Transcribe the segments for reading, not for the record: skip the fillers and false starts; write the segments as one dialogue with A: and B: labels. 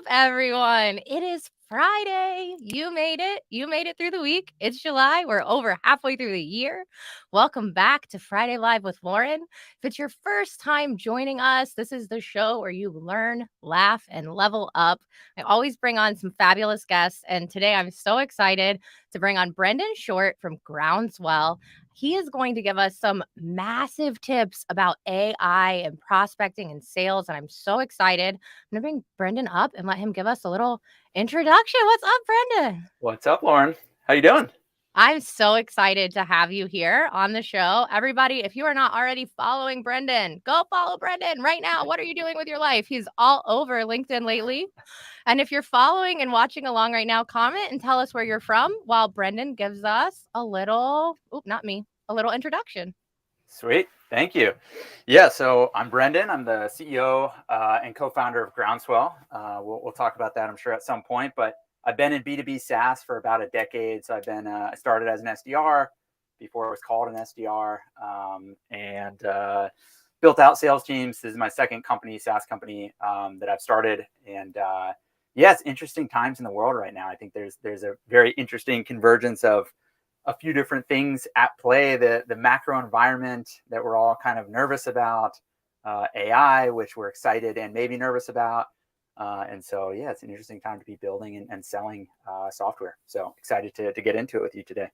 A: everyone? It is Friday. You made it. You made it through the week. It's July. We're over halfway through the year. Welcome back to Friday Live with Lauren. If it's your first time joining us, this is the show where you learn, laugh, and level up. I always bring on some fabulous guests, and today I'm so excited to bring on Brendan Short from Groundswell. He is going to give us some massive tips about AI and prospecting and sales, and I'm so excited. I'm going to bring Brendan up and let him give us a little introduction. What's up, Brendan?
B: What's up, Lauren? How you doing?
A: I'm so excited to have you here on the show. Everybody, if you are not already following Brendan, go follow Brendan right now. What are you doing with your life? He's all over LinkedIn lately. And if you're following and watching along right now, comment and tell us where you're from while Brendan gives us a little, a little introduction.
B: Sweet. Thank you. Yeah, so I'm Brendan. I'm the CEO and co-founder of Groundswell. We'll talk about that, I'm sure, at some point. But I've been in B2B SaaS for about a decade. So I started as an SDR before it was called an SDR, and built out sales teams. This is my second company, SaaS company, that I've started. And yeah, it's interesting times in the world right now. I think there's a very interesting convergence of a few different things at play. The macro environment that we're all kind of nervous about, AI, which we're excited and maybe nervous about. And so, yeah, it's an interesting time to be building and selling software. So excited to get into it with you today.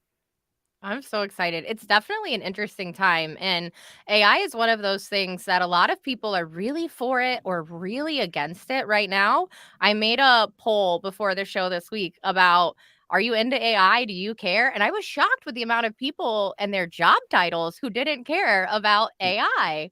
A: I'm so excited. It's definitely an interesting time. And AI is one of those things that a lot of people are really for it or really against it right now. I made a poll before the show this week about, are you into AI? Do you care? And I was shocked with the amount of people and their job titles who didn't care about AI.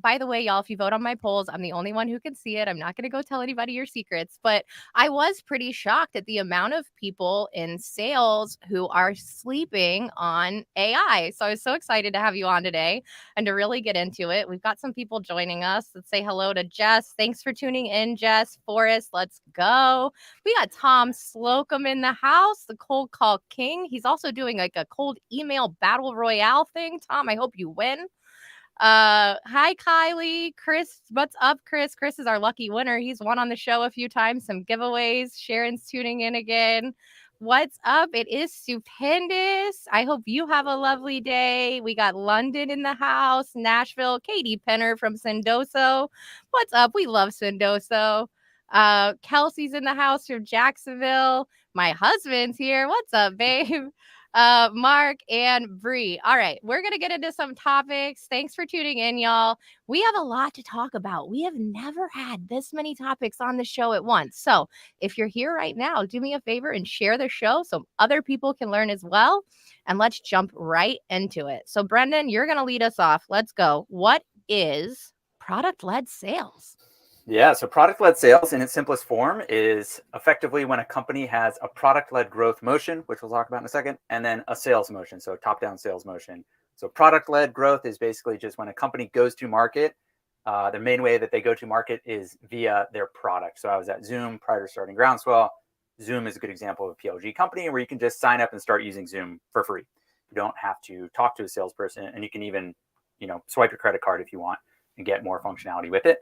A: By the way, y'all, if you vote on my polls, I'm the only one who can see it. I'm not going to go tell anybody your secrets, but I was pretty shocked at the amount of people in sales who are sleeping on AI. So I was so excited to have you on today and to really get into it. We've got some people joining us. Let's say hello to Jess. Thanks for tuning in, Jess. Forrest, let's go. We got Tom Slocum in the house, the cold call king. He's also doing like a cold email battle royale thing. Tom, I hope you win. Hi Kylie. Chris, what's up, Chris? Chris is our lucky winner. He's won on the show a few times, some giveaways. Sharon's tuning in again. What's up? It is stupendous. I hope you have a lovely day. We got London in the house, Nashville, Katie Penner from Sendoso. What's up? We love Sendoso. Kelsey's in the house from Jacksonville. My husband's here. What's up, babe? Mark and Bree. All right, we're going to get into some topics. Thanks for tuning in, y'all. We have a lot to talk about. We have never had this many topics on the show at once. So if you're here right now, do me a favor and share the show so other people can learn as well. And let's jump right into it. So, Brendan, you're going to lead us off. Let's go. What is product-led sales?
B: Yeah, so product-led sales in its simplest form is effectively when a company has a product-led growth motion, which we'll talk about in a second, and then a sales motion, so a top-down sales motion. So product-led growth is basically just when a company goes to market, the main way that they go to market is via their product. So I was at Zoom prior to starting Groundswell. Zoom is a good example of a PLG company where you can just sign up and start using Zoom for free. You don't have to talk to a salesperson, and you can even, swipe your credit card if you want and get more functionality with it.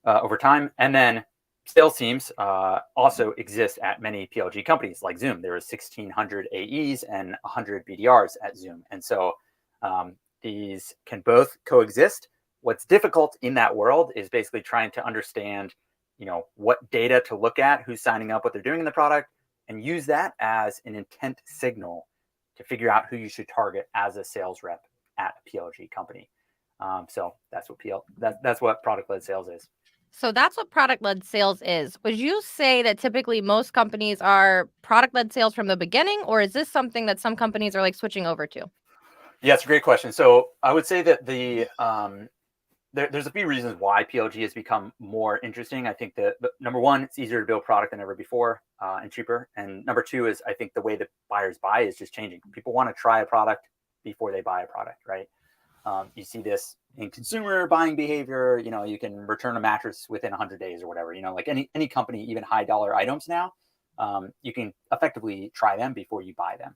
B: Over time. And then sales teams also exist at many PLG companies like Zoom. There is 1,600 AEs and 100 BDRs at Zoom. And so these can both coexist. What's difficult in that world is basically trying to understand, what data to look at, who's signing up, what they're doing in the product, and use that as an intent signal to figure out who you should target as a sales rep at a PLG company. So that's what product-led sales is.
A: So that's what product-led sales is. Would you say that typically most companies are product-led sales from the beginning, or is this something that some companies are like switching over to?
B: Yeah, it's a great question. So I would say that there's a few reasons why PLG has become more interesting. I think that number one, it's easier to build product than ever before and cheaper. And number two is I think the way that buyers buy is just changing. People want to try a product before they buy a product, right? You see this in consumer buying behavior. You can return a mattress within 100 days or whatever. Like any company, even high dollar items now, you can effectively try them before you buy them.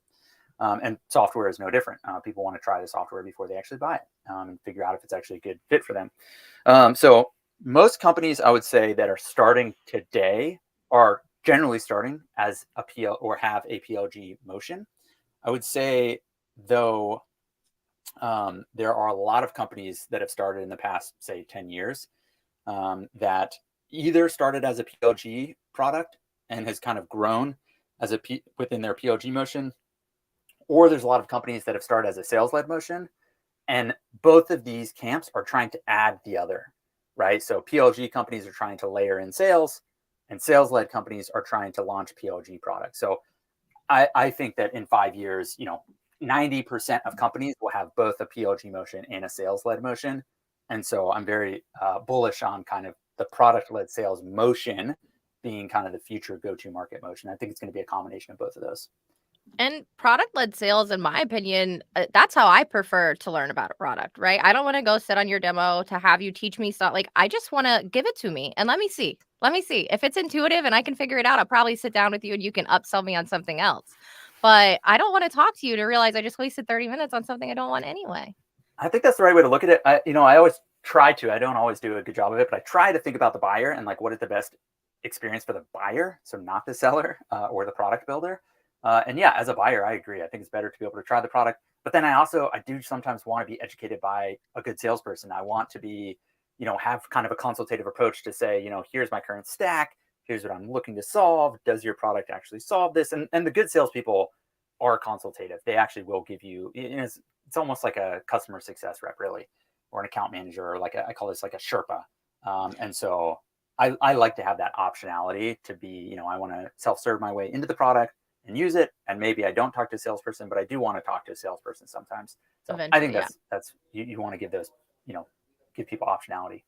B: And software is no different. People want to try the software before they actually buy it and figure out if it's actually a good fit for them. So most companies, I would say, that are starting today are generally starting as a PL or have a PLG motion. I would say, though, there are a lot of companies that have started in the past, say, 10 years that either started as a PLG product and has kind of grown as within their PLG motion, or there's a lot of companies that have started as a sales-led motion, and both of these camps are trying to add the other, right? So PLG companies are trying to layer in sales, and sales-led companies are trying to launch PLG products. So I think that in 5 years, 90% of companies will have both a PLG motion and a sales-led motion. And so I'm very bullish on kind of the product-led sales motion being kind of the future go-to market motion. I think it's going to be a combination of both of those.
A: And product-led sales, in my opinion, that's how I prefer to learn about a product, right? I don't wanna go sit on your demo to have you teach me stuff, like, I just wanna give it to me and let me see. Let me see. If it's intuitive and I can figure it out, I'll probably sit down with you and you can upsell me on something else. But I don't wanna talk to you to realize I just wasted 30 minutes on something I don't want anyway.
B: I think that's the right way to look at it. I always try to. I don't always do a good job of it, but I try to think about the buyer and like what is the best experience for the buyer, so not the seller or the product builder. And yeah, as a buyer, I agree. I think it's better to be able to try the product. But then I do sometimes want to be educated by a good salesperson. I want to be, have kind of a consultative approach to say, here's my current stack. Here's what I'm looking to solve. Does your product actually solve this? And the good salespeople are consultative. They actually will give you, it's almost like a customer success rep, really, or an account manager, or I call this like a Sherpa. And so I like to have that optionality to be, I want to self-serve my way into the product and use it. And maybe I don't talk to a salesperson, but I do want to talk to a salesperson sometimes. So I think
A: Eventually, yeah.
B: that's you want to give those, give people optionality.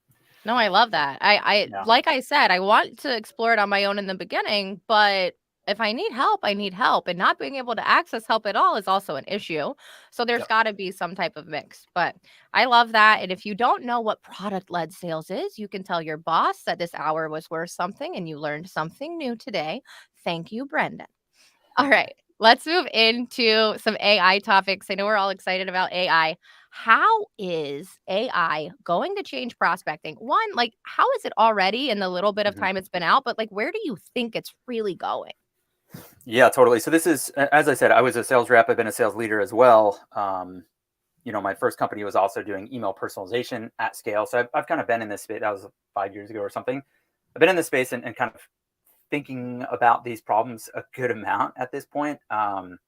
A: No, I love that. I
B: Yeah.
A: like I said, I want to explore it on my own in the beginning, but if I need help, I need help. And not being able to access help at all is also an issue. So there's
B: Yep.
A: got to be some type of mix. But I love that. And if you don't know what product led sales is, you can tell your boss that this hour was worth something and you learned something new today. Thank you, Brendan. All right. Let's move into some AI topics. I know we're all excited about AI. How is AI going to change prospecting? One, like, how is it already in the little bit of
B: Mhm.
A: time it's been out? But, like, where do you think it's really going?
B: Yeah, totally. So this is, as I said, I was a sales rep. I've been a sales leader as well. My first company was also doing email personalization at scale. So I've kind of been in this space. That was 5 years ago or something. I've been in this space and kind of thinking about these problems a good amount at this point. And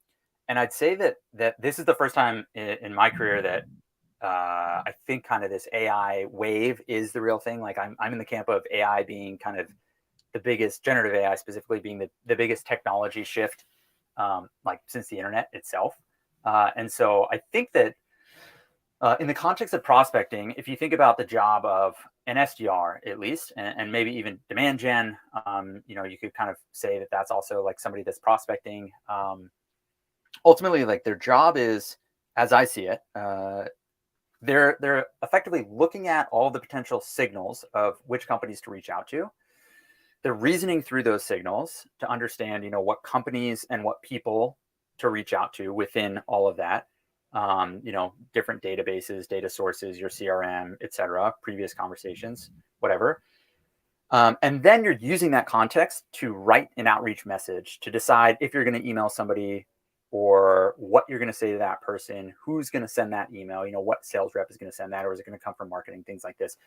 B: I'd say that this is the first time in my career that I think kind of this AI wave is the real thing. Like I'm in the camp of AI being kind of the biggest, generative AI specifically being the biggest technology shift, like since the internet itself. And so I think that in the context of prospecting, if you think about the job of an SDR at least, and maybe even demand gen, you could kind of say that that's also like somebody that's prospecting. Ultimately, like their job is, as I see it, they're effectively looking at all the potential signals of which companies to reach out to. They're reasoning through those signals to understand, what companies and what people to reach out to within all of that. Different databases, data sources, your CRM, et cetera, previous conversations, whatever. And then you're using that context to write an outreach message to decide if you're going to email somebody or what you're going to say to that person, who's going to send that email, what sales rep is going to send that, or is it going to come from marketing, things like this.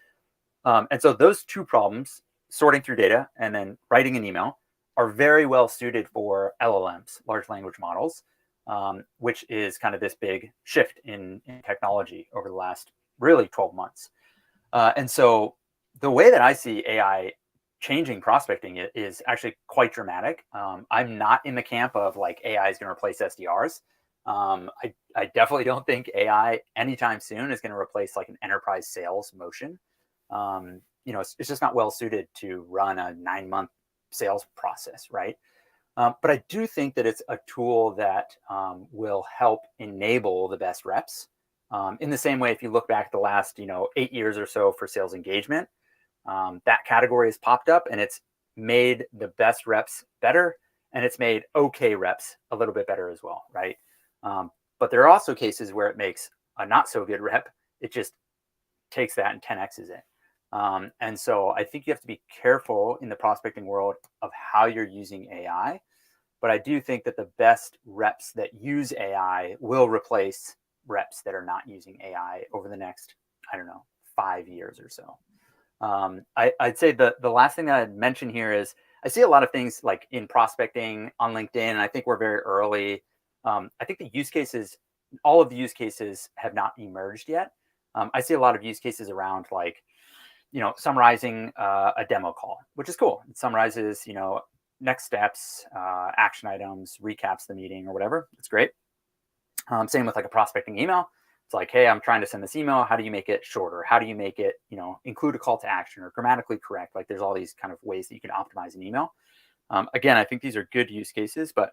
B: And so those two problems, sorting through data and then writing an email, are very well suited for LLMs, large language models, which is kind of this big shift in technology over the last really 12 months. And so the way that I see AI changing prospecting is actually quite dramatic. I'm not in the camp of like AI is going to replace SDRs. I definitely don't think AI anytime soon is going to replace like an enterprise sales motion. It's just not well suited to run a 9-month sales process, right? But I do think that it's a tool that will help enable the best reps. In the same way, if you look back at the last, 8 years or so for sales engagement, that category has popped up and it's made the best reps better and it's made okay reps a little bit better as well, right? But there are also cases where it makes a not so good rep. It just takes that and 10x's it. And so I think you have to be careful in the prospecting world of how you're using AI. But I do think that the best reps that use AI will replace reps that are not using AI over the next, I don't know, 5 years or so. I'd say the last thing that I'd mention here is I see a lot of things like in prospecting on LinkedIn, and I think we're very early. I think the use cases, all of the use cases have not emerged yet. I see a lot of use cases around like, summarizing a demo call, which is cool. It summarizes, next steps, action items, recaps the meeting or whatever. It's great. Same with like a prospecting email. It's like, hey, I'm trying to send this email. How do you make it shorter? How do you make it, include a call to action or grammatically correct? Like there's all these kind of ways that you can optimize an email. Again, I think these are good use cases, but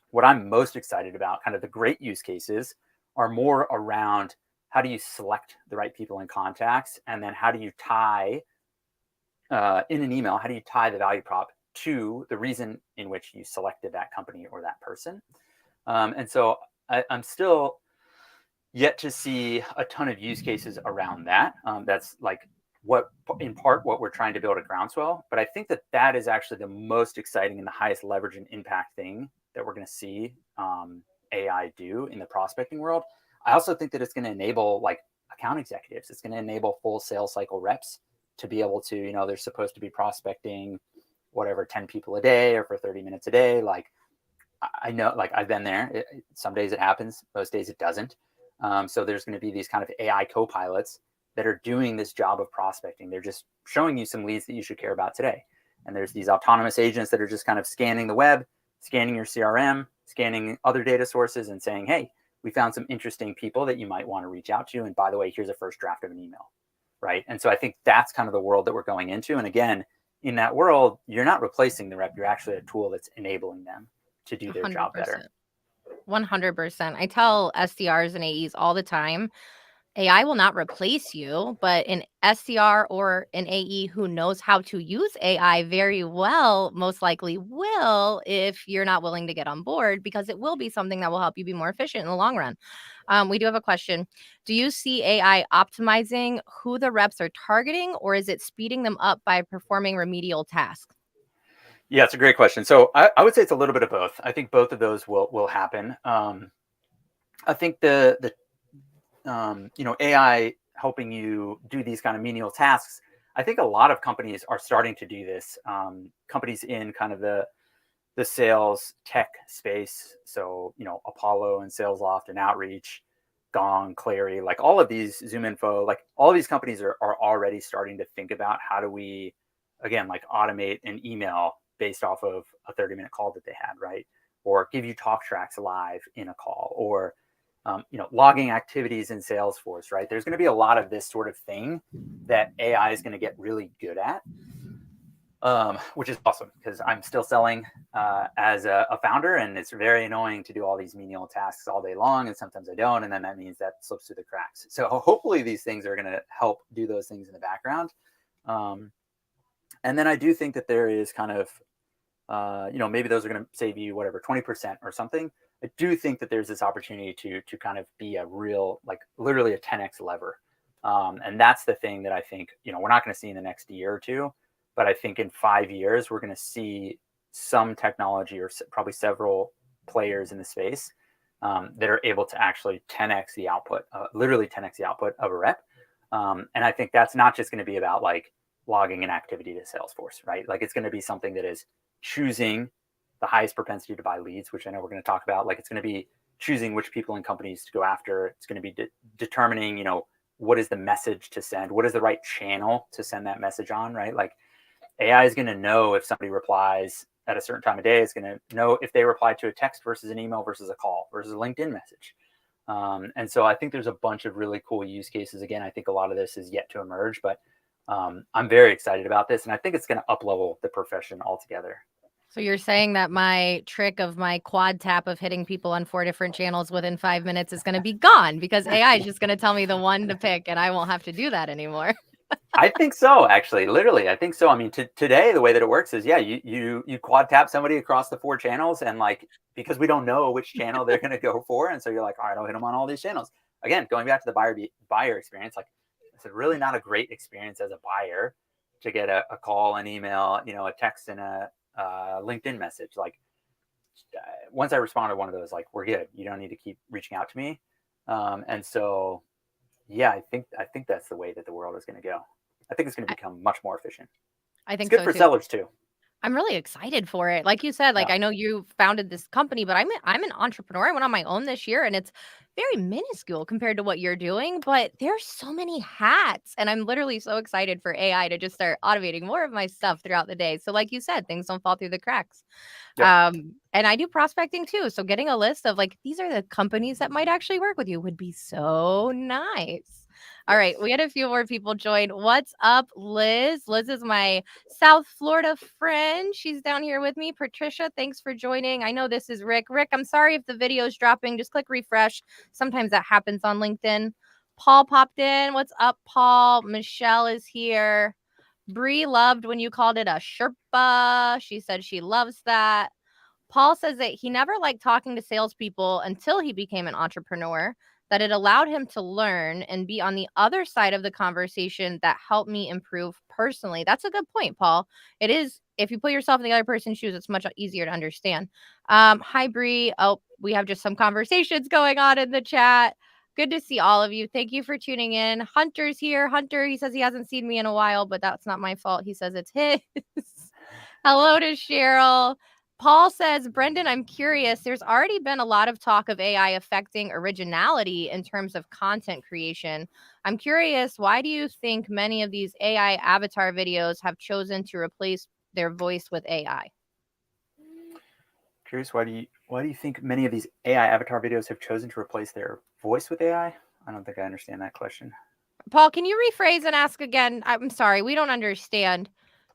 B: what I'm most excited about, kind of the great use cases, are more around how do you select the right people and contacts, and then how do you tie in an email, how do you tie the value prop to the reason in which you selected that company or that person? And so I'm still yet to see a ton of use cases around that. That's like what, in part, what we're trying to build at Groundswell. But I think that that is actually the most exciting and the highest leverage and impact thing that we're going to see AI do in the prospecting world. I also think that it's going to enable like account executives. It's going to enable full sales cycle reps to be able to, they're supposed to be prospecting whatever 10 people a day or for 30 minutes a day. Like I know, like I've been there. Some days it happens, most days it doesn't. So there's going to be these kind of AI co-pilots that are doing this job of prospecting. They're just showing you some leads that you should care about today. And there's these autonomous agents that are just kind of scanning the web, scanning your CRM, scanning other data sources and saying, hey, we found some interesting people that you might want to reach out to. And by the way, here's a first draft of an email. Right. And so I think that's kind of the world that we're going into. And again, in that world, you're not replacing the rep. You're actually a tool that's enabling them to do their job better.
A: 100%. 100%. I tell SDRs and AEs all the time, AI will not replace you, but an SDR or an AE who knows how to use AI very well most likely will if you're not willing to get on board, because it will be something that will help you be more efficient in the long run. We do have a question. Do you see AI optimizing who the reps are targeting, or is it speeding them up by performing remedial tasks?
B: Yeah, it's a great question. So I would say it's a little bit of both. I think both of those will happen. I think the AI helping you do these kind of menial tasks. I think a lot of companies are starting to do this. Companies in kind of the sales tech space. So Apollo and SalesLoft and Outreach, Gong, Clary, like all of these, Zoom Info, like all of these companies are already starting to think about how do we, again, like automate an email based off of a 30-minute call that they had, right? Or give you talk tracks live in a call, or logging activities in Salesforce, right? There's going to be a lot of this sort of thing that AI is going to get really good at, which is awesome because I'm still selling as a founder, and it's very annoying to do all these menial tasks all day long, and sometimes I don't, and then that means that slips through the cracks. So hopefully these things are going to help do those things in the background. And then I do think that there is kind of, maybe those are going to save you whatever 20% or something. I do think that there's this opportunity to kind of be a real, like literally a 10x lever. And that's the thing that I think, we're not going to see in the next year or two, but I think in 5 years, we're going to see some technology or probably several players in the space that are able to actually 10x the output, literally 10x the output of a rep. And I think that's not just going to be about like logging an activity to Salesforce, right? Like it's going to be something that is choosing the highest propensity to buy leads, which I know we're going to talk about. Like it's going to be choosing which people and companies to go after. It's going to be determining, what is the message to send? What is the right channel to send that message on, right? Like AI is going to know if somebody replies at a certain time of day. It's going to know if they reply to a text versus an email versus a call versus a LinkedIn message. And so I think there's a bunch of really cool use cases. Again, I think a lot of this is yet to emerge, but I'm very excited about this. And I think it's going to up-level the profession altogether.
A: So you're saying that my trick of my quad tap of hitting people on 4 different channels within 5 minutes is going to be gone because AI is just going to tell me the one to pick and I won't have to do that anymore.
B: I think so, actually. Literally, I think so. I mean, today, the way that it works is, yeah, you quad tap somebody across the 4 channels, and like because we don't know which channel they're going to go for, and so you're like, all right, I'll hit them on all these channels. Again, going back to the buyer experience, like I said, really not a great experience as a buyer to get a call, an email, a text, and a LinkedIn message. Like once I responded to one of those, like, we're good. You don't need to keep reaching out to me. And so, yeah, I think that's the way that the world is going to go. I think it's going to
A: I,
B: become much more efficient.
A: I
B: It's
A: think
B: good
A: so
B: for
A: too.
B: sellers too.
A: I'm really excited for it. Like you said, like
B: Yeah.
A: I know you founded this company, but I'm an entrepreneur. I went on my own this year and it's very minuscule compared to what you're doing, but there's so many hats and I'm literally so excited for AI to just start automating more of my stuff throughout the day. So like you said, things don't fall through the cracks.
B: Yep.
A: And I do prospecting too. So getting a list of like these are the companies that might actually work with you would be so nice. All right,
B: Yes.
A: we had a few more people join. What's up, Liz? Liz is my South Florida friend. She's down here with me. Patricia, thanks for joining. I know this is Rick. Rick, I'm sorry if the video is dropping. Just click refresh. Sometimes that happens on LinkedIn. Paul popped in. What's up, Paul? Michelle is here. Bree loved when you called it a Sherpa. She said she loves that. Paul says that he never liked talking to salespeople until he became an entrepreneur, that it allowed him to learn and be on the other side of the conversation that helped me improve personally. That's a good point, Paul. It is, if you put yourself in the other person's shoes, it's much easier to understand. Hi, Bree. Oh, we have just some conversations going on in the chat. Good to see all of you. Thank you for tuning in. Hunter's here. Hunter, he says he hasn't seen me in a while, but that's not my fault. He says it's his. Hello to Cheryl. Paul says, Brendan, I'm curious. There's already been a lot of talk of AI affecting originality in terms of content creation. I'm curious, why do you think many of these AI avatar videos have chosen to replace their voice with AI?
B: Curious, why do you think many of these AI avatar videos have chosen to replace their voice with AI? I don't think I understand that question.
A: Paul, can you rephrase and ask again? I'm sorry, we don't understand.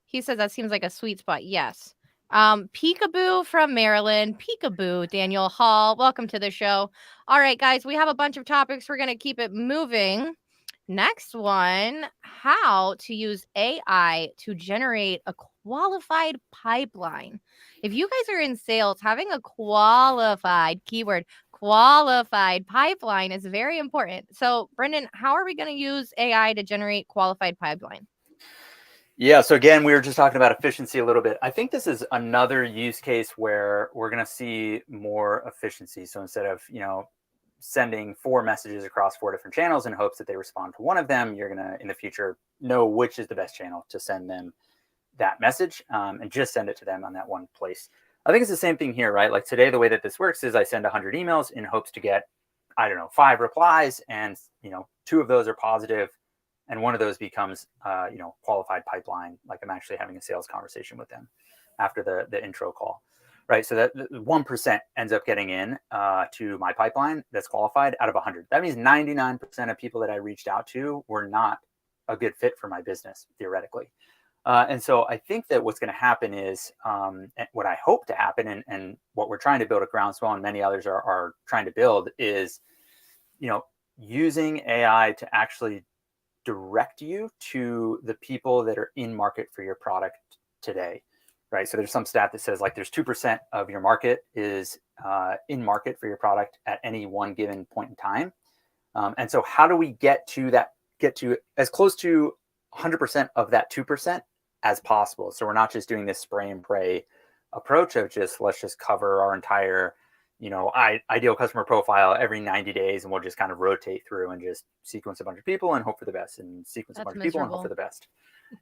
A: He says that seems like a sweet spot. Yes. Peekaboo from Maryland. Peekaboo, Daniel Hall. Welcome to the show. All right, guys, we have a bunch of topics. We're going to keep it moving. Next one, how to use AI to generate a qualified pipeline. If you guys are in sales, having a qualified keyword, qualified pipeline is very important. So, Brendan, how are we going to use AI to generate qualified pipeline?
B: Yeah, so again, we were just talking about efficiency a little bit. I think this is another use case where we're going to see more efficiency. So instead of, sending 4 messages across 4 different channels in hopes that they respond to one of them, you're going to, in the future, know which is the best channel to send them that message, and just send it to them on that one place. I think it's the same thing here, right? Like today, the way that this works is I send 100 emails in hopes to get, I don't know, 5 replies, and 2 of those are positive, and one of those becomes, qualified pipeline. Like I'm actually having a sales conversation with them after the intro call, right? So that 1% ends up getting in to my pipeline that's qualified out of 100. That means 99% of people that I reached out to were not a good fit for my business theoretically. And so I think that what's going to happen is, what I hope to happen, and what we're trying to build at Groundswell and many others are trying to build is, using AI to actually direct you to the people that are in market for your product today, right? So there's some stat that says like there's 2% of your market is in market for your product at any one given point in time. And so how do we get to as close to 100% of that 2% as possible? So we're not just doing this spray and pray approach of just, let's just cover our entire, ideal customer profile every 90 days. And we'll just kind of rotate through and just sequence a bunch of people and hope for the best, and sequence a
A: That's
B: bunch of people and hope for
A: miserable.
B: the best.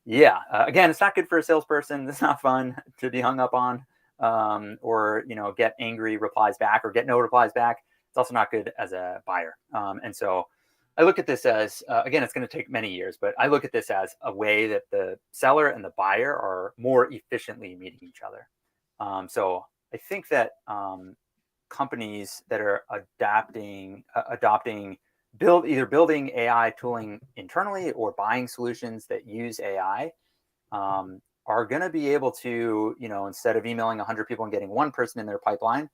B: Yeah. Again, it's not good for a salesperson. It's not fun to be hung up on, or, get angry replies back or get no replies back. It's also not good as a buyer. And so I look at this as, again, it's going to take many years, but I look at this as a way that the seller and the buyer are more efficiently meeting each other. So I think that companies that are adopting, building AI tooling internally or buying solutions that use AI, are going to be able to, instead of emailing 100 people and getting one person in their pipeline,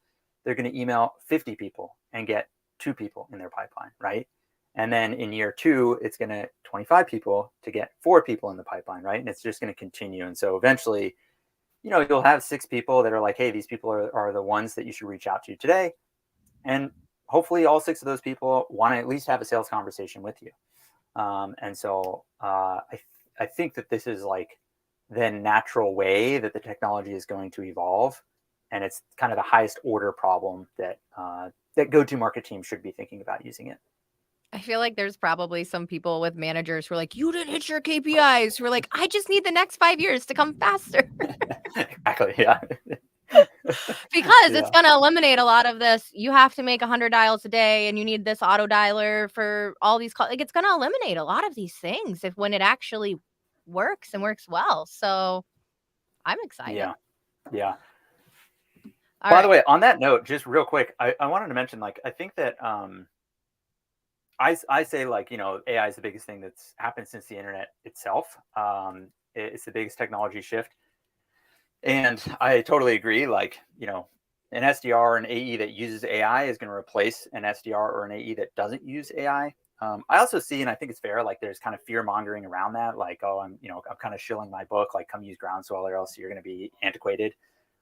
B: they're going to email 50 people and get 2 people in their pipeline, right? And then in year 2, it's going to 25 people to get 4 people in the pipeline, right? And it's just going to continue. And so eventually, you'll have 6 people that are like, hey, these people are the ones that you should reach out to today. And hopefully all 6 of those people want to at least have a sales conversation with you. And so I think that this is like the natural way that the technology is going to evolve, and it's kind of the highest order problem that that go-to-market teams should be thinking about using it.
A: I feel like there's probably some people with managers who are like, "You didn't hit your KPIs." Who are like, "I just need the next 5 years to come faster."
B: Exactly. Yeah.
A: Because it's
B: Yeah.
A: gonna eliminate a lot of this, you have to make 100 dials a day and you need this auto dialer for all these calls. Like, it's gonna eliminate a lot of these things if when it actually works and works well. So, I'm excited.
B: Yeah. Yeah. By the
A: Alright.
B: way, on that note, just real quick, I wanted to mention, like, I think that I say, like, AI is the biggest thing that's happened since the internet itself. It's the biggest technology shift. And I totally agree. Like, an SDR or an AE that uses AI is going to replace an SDR or an AE that doesn't use AI. I also see, and I think it's fair, like there's kind of fear mongering around that. Like, oh, I'm kind of shilling my book, like come use Groundswell or else you're going to be antiquated.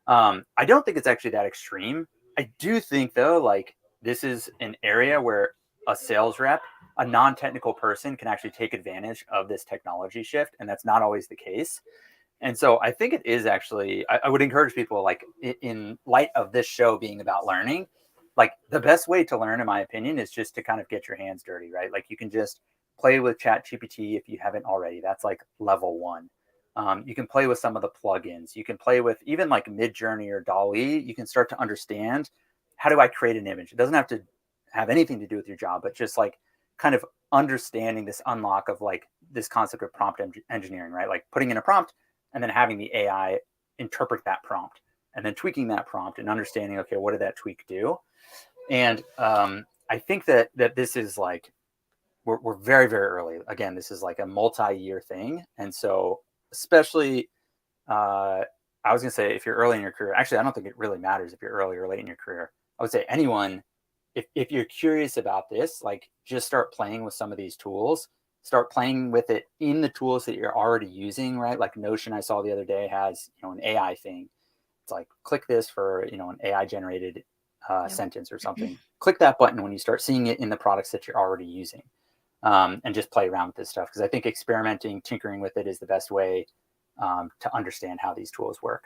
B: I don't think it's actually that extreme. I do think though, like this is an area where a sales rep, a non-technical person can actually take advantage of this technology shift. And that's not always the case. And so I think it is actually, I would encourage people, like, in light of this show being about learning, like the best way to learn, in my opinion, is just to kind of get your hands dirty, right? Like you can just play with Chat GPT if you haven't already. That's like level one. You can play with some of the plugins. You can play with even like Midjourney or Dolly. You can start to understand, how do I create an image? It doesn't have to have anything to do with your job, but just like kind of understanding this unlock of like this concept of prompt engineering, right? Like putting in a prompt and then having the AI interpret that prompt and then tweaking that prompt and understanding, okay, what did that tweak do? And I think that this is like, we're very, very early. Again, this is like a multi-year thing. And so especially, I was going to say, if you're early in your career, actually, I don't think it really matters if you're early or late in your career. I would say anyone, if you're curious about this, like just start playing with some of these tools, start playing with it in the tools that you're already using, right? Like Notion, I saw the other day, has, an AI thing. It's like, click this for, an AI generated
A: Yep.
B: sentence or something. Click that button when you start seeing it in the products that you're already using. And just play around with this stuff. Because I think experimenting, tinkering with it is the best way to understand how these tools work.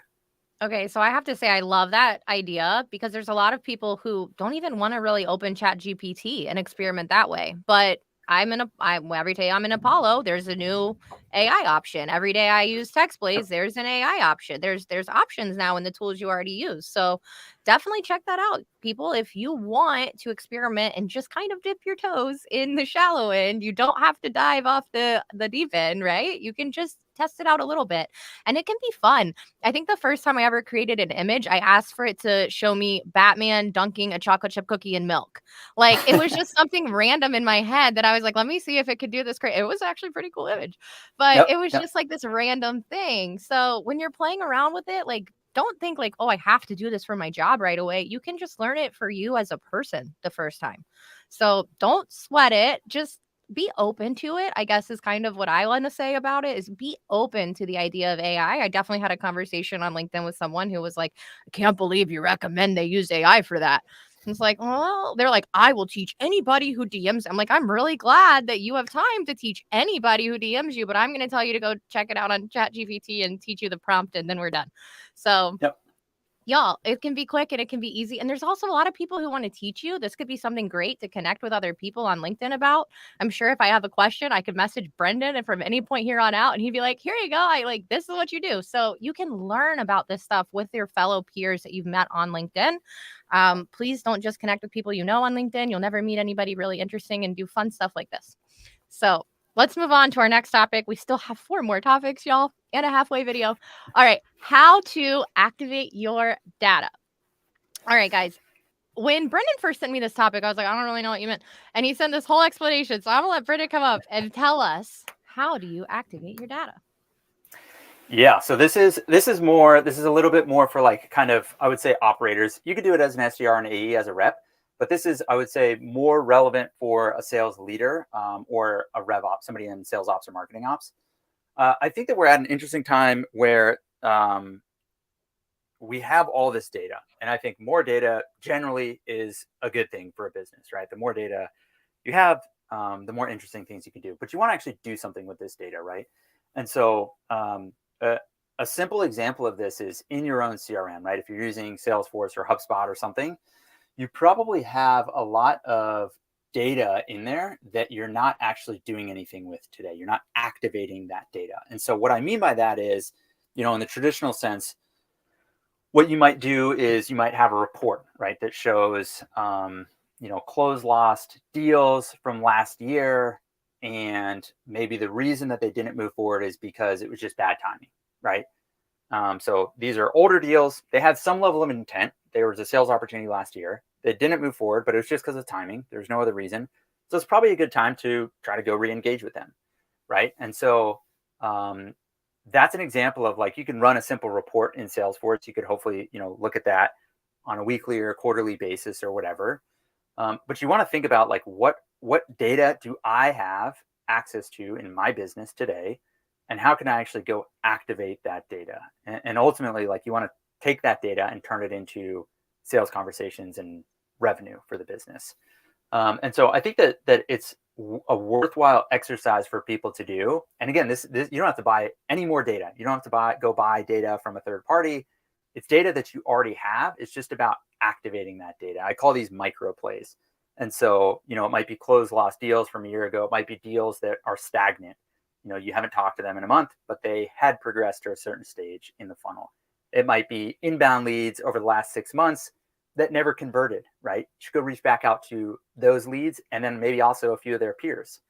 A: Okay, so I have to say I love that idea because there's a lot of people who don't even wanna really open Chat GPT and experiment that way, but every day I'm in Apollo, there's a new AI option. Every day I use TextBlaze, there's an AI option. There's options now in the tools you already use, so definitely check that out, people. If you want to experiment and just kind of dip your toes in the shallow end, you don't have to dive off the deep end, right? You can just test it out a little bit, and it can be fun. I think the first time I ever created an image, I asked for it to show me Batman dunking a chocolate chip cookie in milk. Like, it was just something random in my head that I was like, "Let me see if it could do this it was actually a pretty cool image, but
B: Yep.
A: it was
B: Yep.
A: just like this random thing. So, when you're playing around with it, like, don't think like, "Oh, I have to do this for my job right away." You can just learn it for you as a person the first time. So, don't sweat it. Just be open to it, I guess, is kind of what I want to say about it, is be open to the idea of AI. I definitely had a conversation on LinkedIn with someone who was like, "I can't believe you recommend they use AI for that." And it's like, well, they're like, "I will teach anybody who DMs." I'm like, "I'm really glad that you have time to teach anybody who DMs you, but I'm going to tell you to go check it out on ChatGPT and teach you the prompt, and then we're done." So
B: Yep.
A: y'all, it can be quick and it can be easy. And there's also a lot of people who want to teach you. This could be something great to connect with other people on LinkedIn about. I'm sure if I have a question, I could message Brendan and from any point here on out, and he'd be like, "Here you go. I like this is what you do." So you can learn about this stuff with your fellow peers that you've met on LinkedIn. Please don't just connect with people you know on LinkedIn. You'll never meet anybody really interesting and do fun stuff like this. So let's move on to our next topic. We still have 4 more topics, y'all, and a halfway video. All right, how to activate your data. All right, guys. When Brendan first sent me this topic, I was like, I don't really know what you meant. And he sent this whole explanation. So I'm gonna let Brendan come up and tell us, how do you activate your data?
B: Yeah, so this is a little bit more for like kind of, I would say, operators. You could do it as an SDR and AE as a rep, but this is, I would say, more relevant for a sales leader, or a rev op, somebody in sales ops or marketing ops. I think that we're at an interesting time where we have all this data, and I think more data generally is a good thing for a business, right? The more data you have, the more interesting things you can do. But you want to actually do something with this data, right? And so a, a simple example of this is in your own CRM, right? If you're using Salesforce or HubSpot or something, you probably have a lot of data in there that you're not actually doing anything with today. You're not activating that data. And so what I mean by that is, in the traditional sense, what you might do is you might have a report, right, that shows, close lost deals from last year. And maybe the reason that they didn't move forward is because it was just bad timing, right? So these are older deals. They had some level of intent. There was a sales opportunity last year that didn't move forward, but it was just because of timing. There's no other reason. So it's probably a good time to try to go re-engage with them, right? And so um, that's an example of, like, you can run a simple report in Salesforce. You could hopefully, look at that on a weekly or quarterly basis or whatever. But you want to think about, like, what data do I have access to in my business today, and how can I actually go activate that data? And ultimately, like, you want to take that data and turn it into sales conversations and revenue for the business. And so I think that it's a worthwhile exercise for people to do. And again, this you don't have to buy any more data. You don't have to go buy data from a third party. It's data that you already have. It's just about activating that data. I call these micro plays. And so, it might be closed lost deals from a year ago. It might be deals that are stagnant. You haven't talked to them in a month, but they had progressed to a certain stage in the funnel. It might be inbound leads over the last 6 months that never converted, right? You should go reach back out to those leads, and then maybe also a few of their peers,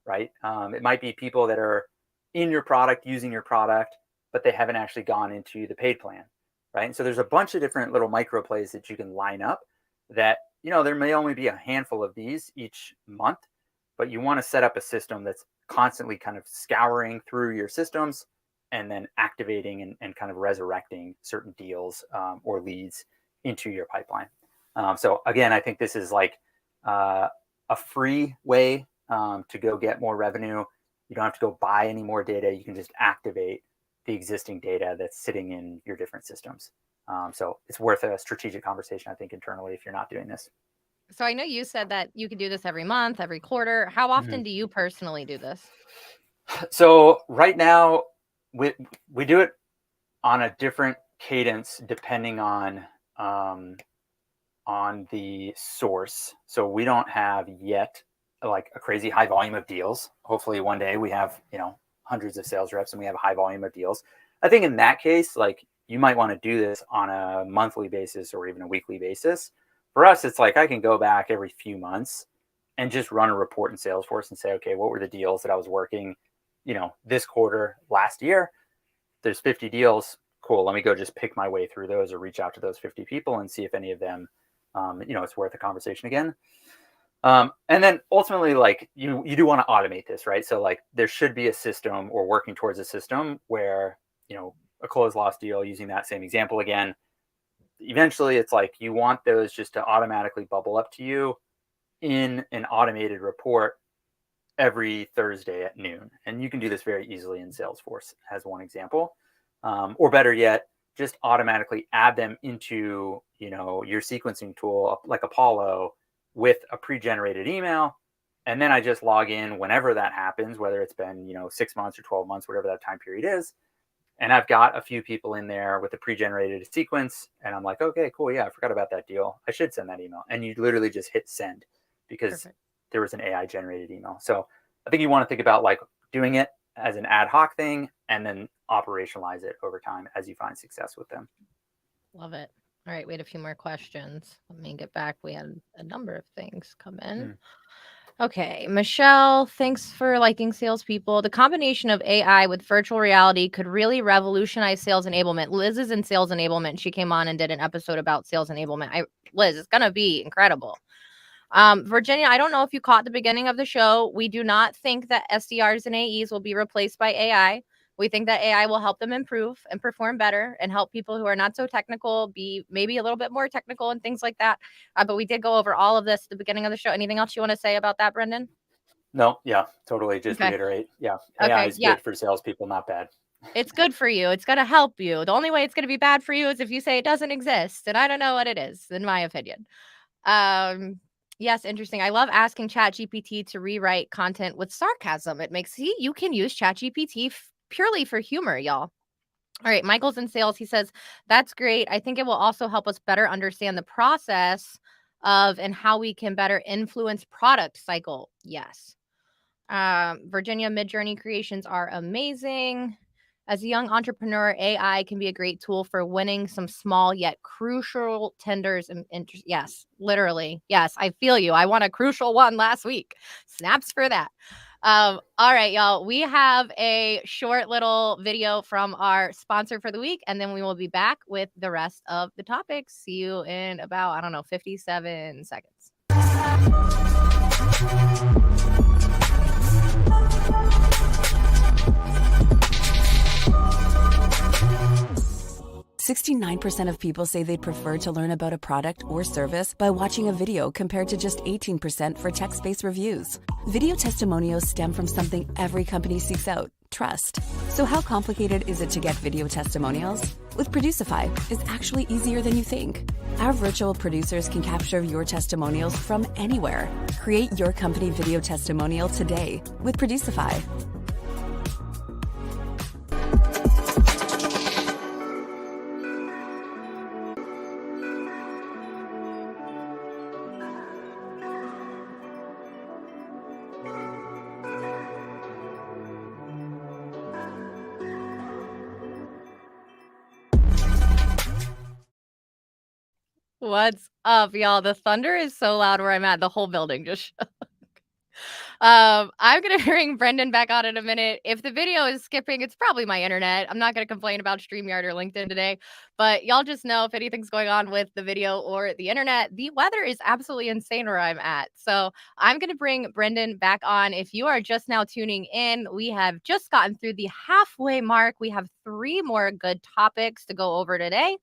B: right? It might be people that are in your product, using your product, but they haven't actually gone into the paid plan, right? And so there's a bunch of different little micro plays that you can line up that, there may only be a handful of these each month, but you want to set up a system that's constantly kind of scouring through your systems and then activating and kind of resurrecting certain deals or leads into your pipeline. So again, I think this is like a free way to go get more revenue. You don't have to go buy any more data. You can just activate the existing data that's sitting in your different systems. So it's worth a strategic conversation, I think, internally, if you're not doing this.
A: So I know you said that you could do this every month, every quarter. How often
B: Mhm.
A: do you personally do this?
B: So right now, we do it on a different cadence depending um, on the source. So we don't have yet like a crazy high volume of deals. Hopefully one day we have, hundreds of sales reps and we have a high volume of deals. I think in that case, like, you might want to do this on a monthly basis or even a weekly basis. For us, it's like I can go back every few months and just run a report in Salesforce and say, okay, what were the deals that I was working, this quarter last year? There's 50 deals. Cool. Let me go just pick my way through those or reach out to those 50 people and see if any of them, it's worth a conversation again. And then ultimately, like, you do want to automate this, right? So, like, there should be a system, or working towards a system where, a closed loss deal, using that same example again, eventually it's like you want those just to automatically bubble up to you in an automated report every Thursday at noon. And you can do this very easily in Salesforce as one example. Or better yet, just automatically add them into, your sequencing tool like Apollo with a pre-generated email. And then I just log in whenever that happens, whether it's been, 6 months or 12 months, whatever that time period is. And I've got a few people in there with a pre-generated sequence. And I'm like, okay, cool. Yeah, I forgot about that deal. I should send that email. And you literally just hit send because
A: Perfect.
B: there was an AI generated email. So I think you want to think about, like, doing it as an ad hoc thing and then operationalize it over time as you find success with them.
A: Love it. All right, we had a few more questions. Let me get back. We had a number of things come in.
B: Mm.
A: Okay, Michelle, thanks for liking salespeople. The combination of AI with virtual reality could really revolutionize sales enablement. Liz is in sales enablement. She came on and did an episode about sales enablement. Liz, it's gonna be incredible. Virginia, I don't know if you caught the beginning of the show. We do not think that SDRs and AEs will be replaced by AI. We think that AI will help them improve and perform better and help people who are not so technical be maybe a little bit more technical and things like that. But we did go over all of this at the beginning of the show. Anything else you want to say about that, Brendan?
B: No, yeah, totally. Just
A: Okay.
B: reiterate. Yeah, AI
A: Okay.
B: is
A: Yeah.
B: good for salespeople, not bad.
A: It's good for you. It's going to help you. The only way it's going to be bad for you is if you say it doesn't exist. And I don't know what it is, in my opinion. Um, Yes, interesting. I love asking ChatGPT to rewrite content with sarcasm. It makes you can use ChatGPT purely for humor, y'all. All right, Michael's in sales. He says, "That's great. I think it will also help us better understand the process of and how we can better influence product cycle." Yes. Virginia Midjourney creations are amazing. As a young entrepreneur, AI can be a great tool for winning some small yet crucial tenders and interest. Yes, literally. Yes, I feel you. I won a crucial one last week. Snaps for that. All right, y'all. We have a short little video from our sponsor for the week, and then we will be back with the rest of the topics. See you in about, I don't know, 57 seconds.
C: 69% of people say they'd prefer to learn about a product or service by watching a video compared to just 18% for text-based reviews. Video testimonials stem from something every company seeks out: trust. So how complicated is it to get video testimonials? With Producify, it's actually easier than you think. Our virtual producers can capture your testimonials from anywhere. Create your company video testimonial today with Producify.
A: What's up, y'all? The thunder is so loud where I'm at. The whole building just I'm gonna bring Brendan back on in a minute. If the video is skipping, it's probably my internet. I'm not gonna complain about StreamYard or LinkedIn today, but y'all just know if anything's going on with the video or the internet, the weather is absolutely insane where I'm at. So I'm gonna bring Brendan back on. If you are just now tuning in, we have just gotten through the halfway mark. We have 3 more good topics to go over today.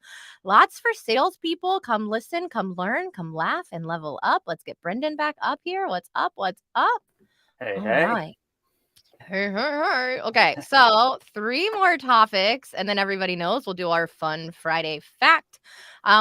A: Lots for salespeople. Come listen, come learn, come laugh, and level up. Let's get Brendan back up here. What's up? What's up?
B: Hey,
A: All
B: hey.
A: right. Hey, hey, hey. Okay, so 3 more topics, and then everybody knows we'll do our fun Friday fact.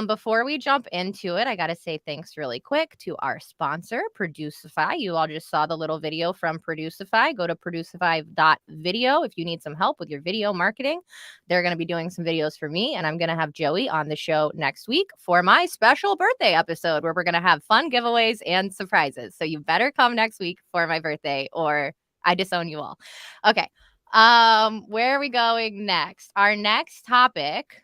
A: Before we jump into it, I got to say thanks really quick to our sponsor, Producify. You all just saw the little video from Producify. Go to producify.video if you need some help with your video marketing. They're going to be doing some videos for me, and I'm going to have Joey on the show next week for my special birthday episode where we're going to have fun giveaways and surprises. So you better come next week for my birthday or I disown you all. Okay. Where are we going next? Our next topic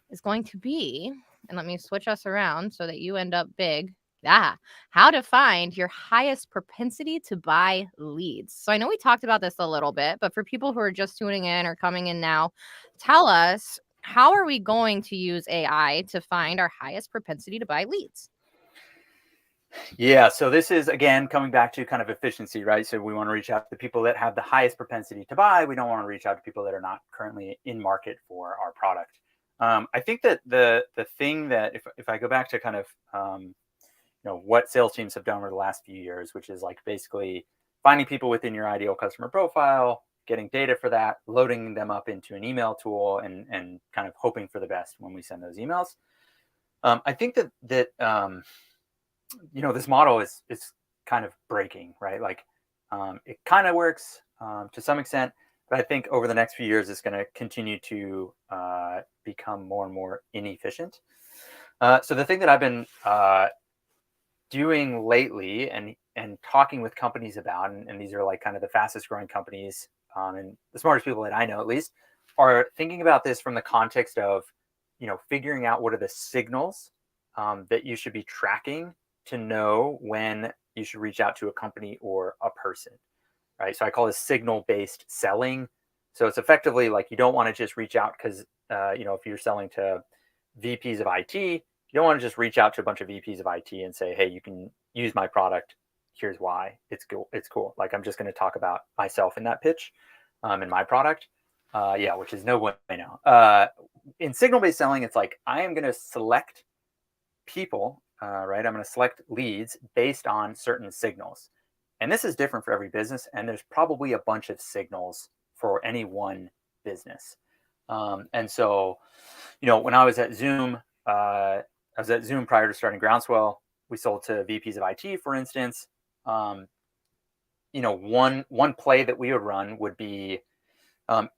A: is going to be, and let me switch us around so that you end up big. How to find your highest propensity to buy leads. So I know we talked about this a little bit, but for people who are just tuning in or coming in now, tell us, how are we going to use AI to find our highest propensity to buy leads?
B: Yeah, so this is again coming back to kind of efficiency, right? So we want to reach out to the people that have the highest propensity to buy. We don't want to reach out to people that are not currently in market for our product. I think that the thing that if I go back to kind of what sales teams have done over the last few years, which is like basically finding people within your ideal customer profile, getting data for that, loading them up into an email tool, and kind of hoping for the best when we send those emails. I think that this model is kind of breaking, right? Like it kind of works to some extent, but I think over the next few years, it's going to continue to become more and more inefficient. So the thing that I've been doing lately and talking with companies about, and these are like kind of the fastest growing companies and the smartest people that I know at least, are thinking about this from the context of, figuring out what are the signals that you should be tracking to know when you should reach out to a company or a person, right? So I call this signal-based selling. So it's effectively like you don't want to just reach out because, if you're selling to VPs of IT, you don't want to just reach out to a bunch of VPs of IT and say, hey, you can use my product. Here's why it's cool. It's cool. Like I'm just going to talk about myself in that pitch and my product. Which is no bueno. In signal-based selling, it's like I am going to select people, right? I'm going to select leads based on certain signals. And this is different for every business. And there's probably a bunch of signals for any one business. And so, when I was at Zoom prior to starting Groundswell, we sold to VPs of IT, for instance. One play that we would run would be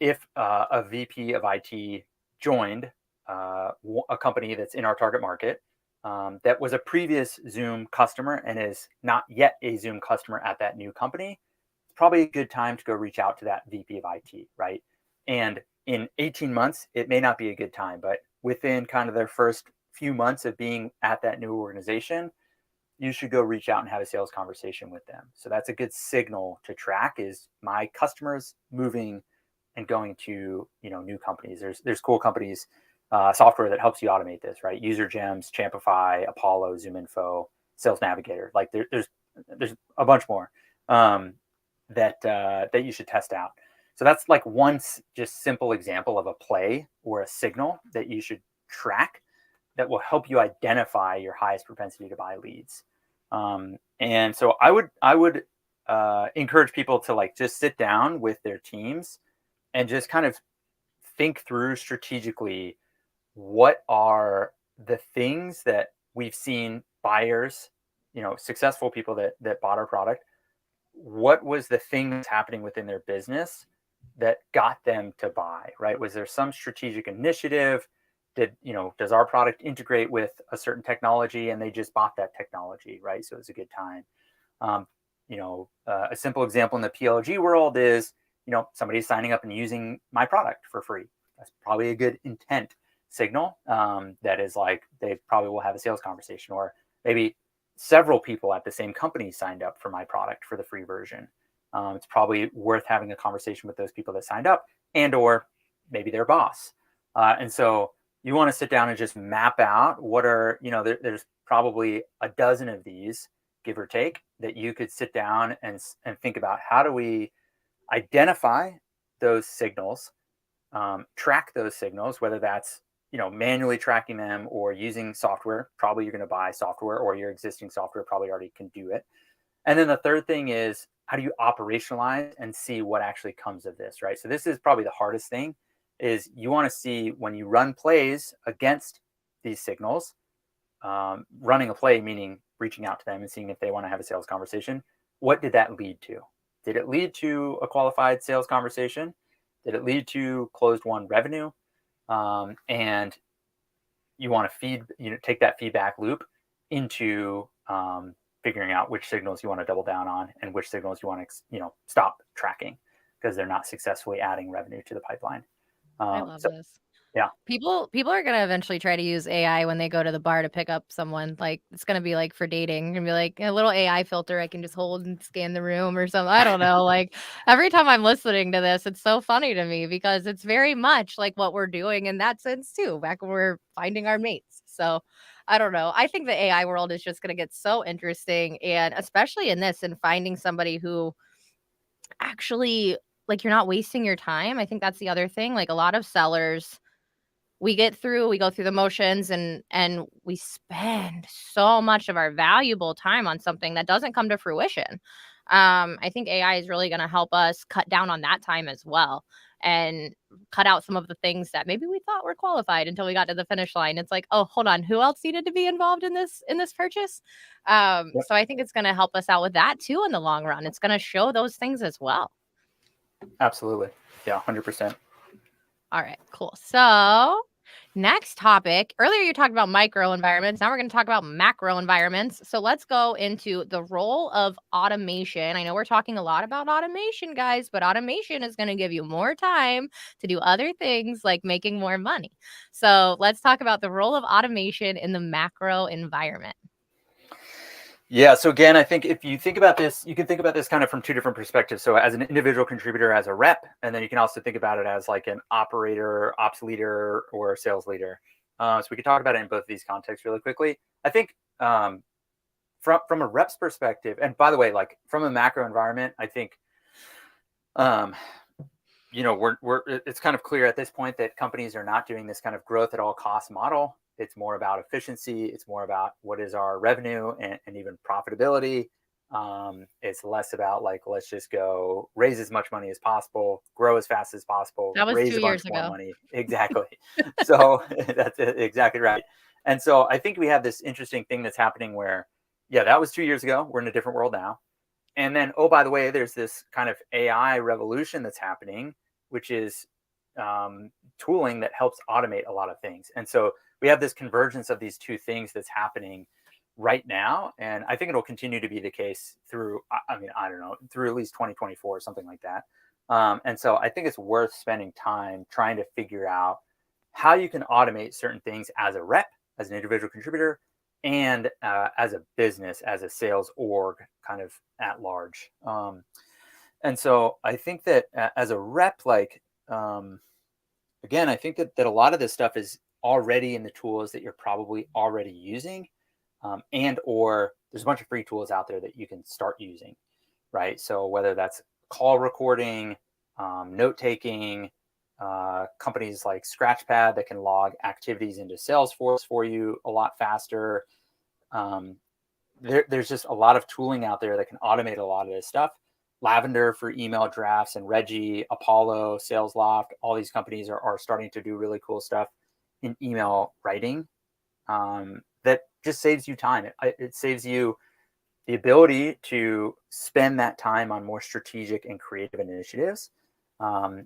B: if a VP of IT joined a company that's in our target market that was a previous Zoom customer and is not yet a Zoom customer at that new company, it's probably a good time to go reach out to that VP of IT, right? And in 18 months, it may not be a good time, but within kind of their first few months of being at that new organization, you should go reach out and have a sales conversation with them. So that's a good signal to track, is my customers moving and going to new companies. There's cool companies, software that helps you automate this, right? UserGems, Champify, Apollo, ZoomInfo, Sales Navigator. Like there's a bunch more that you should test out. So that's like one just simple example of a play or a signal that you should track that will help you identify your highest propensity to buy leads. And so I would encourage people to like just sit down with their teams and just kind of think through strategically, what are the things that we've seen buyers, successful people that bought our product, what was the thing that's happening within their business that got them to buy, right? Was there some strategic initiative? Does our product integrate with a certain technology and they just bought that technology, right? So it's a good time. A simple example in the PLG world is, somebody's signing up and using my product for free. That's probably a good intent signal. That is like, they probably will have a sales conversation, or maybe several people at the same company signed up for my product for the free version. It's probably worth having a conversation with those people that signed up, and or maybe their boss. And so you want to sit down and just map out what are, there's probably a dozen of these, give or take, that you could sit down and think about, how do we identify those signals, track those signals, whether that's, manually tracking them or using software. Probably you're going to buy software, or your existing software probably already can do it. And then the third thing is, how do you operationalize and see what actually comes of this, right? So this is probably the hardest thing, is you want to see when you run plays against these signals, running a play, meaning reaching out to them and seeing if they want to have a sales conversation. What did that lead to? Did it lead to a qualified sales conversation? Did it lead to closed won revenue? And you want to take that feedback loop into figuring out which signals you want to double down on and which signals you want to stop tracking because they're not successfully adding revenue to the pipeline.
A: I love this.
B: Yeah.
A: People are gonna eventually try to use AI when they go to the bar to pick up someone. Like, it's gonna be like for dating. It's gonna be like a little AI filter I can just hold and scan the room or something. I don't know. Like, every time I'm listening to this, it's so funny to me because it's very much like what we're doing in that sense too, back when we're finding our mates. So I don't know. I think the AI world is just gonna get so interesting, and especially in this, and finding somebody who actually, like, you're not wasting your time. I think that's the other thing. Like, a lot of sellers, we go through the motions, and we spend so much of our valuable time on something that doesn't come to fruition. I think AI is really going to help us cut down on that time as well, and cut out some of the things that maybe we thought were qualified until we got to the finish line. It's like, oh, hold on, who else needed to be involved in this purchase?
B: Yep.
A: So I think it's going to help us out with that too in the long run. It's going to show those things as well.
B: Absolutely. Yeah, 100%.
A: All right, cool. So next topic. Earlier you talked about micro environments. Now we're going to talk about macro environments. So let's go into the role of automation. I know we're talking a lot about automation, guys, but automation is going to give you more time to do other things like making more money. So let's talk about the role of automation in the macro environment.
B: Yeah. So again, I think if you think about this, you can think about this kind of from two different perspectives. So as an individual contributor, as a rep, and then you can also think about it as like an operator, ops leader, or sales leader. So we can talk about it in both of these contexts really quickly. I think from a rep's perspective, and by the way, like from a macro environment, I think it's kind of clear at this point that companies are not doing this kind of growth at all cost model. It's more about efficiency. It's more about what is our revenue and even profitability. It's less about like, let's just go raise as much money as possible, grow as fast as possible,
A: That was
B: raise
A: 2
B: a bunch
A: years
B: more
A: ago.
B: money. Exactly. So that's exactly right. And so I think we have this interesting thing that's happening where Yeah, that was 2 years ago. We're in a different world now. And then, oh, by the way, there's this kind of AI revolution that's happening, which is tooling that helps automate a lot of things. And so we have this convergence of these two things that's happening right now. And I think it'll continue to be the case through, I mean, I don't know, through at least 2024 or something like that. And so I think it's worth spending time trying to figure out how you can automate certain things as a rep, as an individual contributor, and as a business, as a sales org, kind of at large. And so I think that as a rep, like, again, I think that a lot of this stuff is already in the tools that you're probably already using, and or there's a bunch of free tools out there that you can start using, right? So whether that's call recording, note taking, companies like Scratchpad that can log activities into Salesforce for you a lot faster. There's just a lot of tooling out there that can automate a lot of this stuff. Lavender for email drafts, and Reggie, Apollo, SalesLoft, all these companies are starting to do really cool stuff in email writing, that just saves you time. It saves you the ability to spend that time on more strategic and creative initiatives.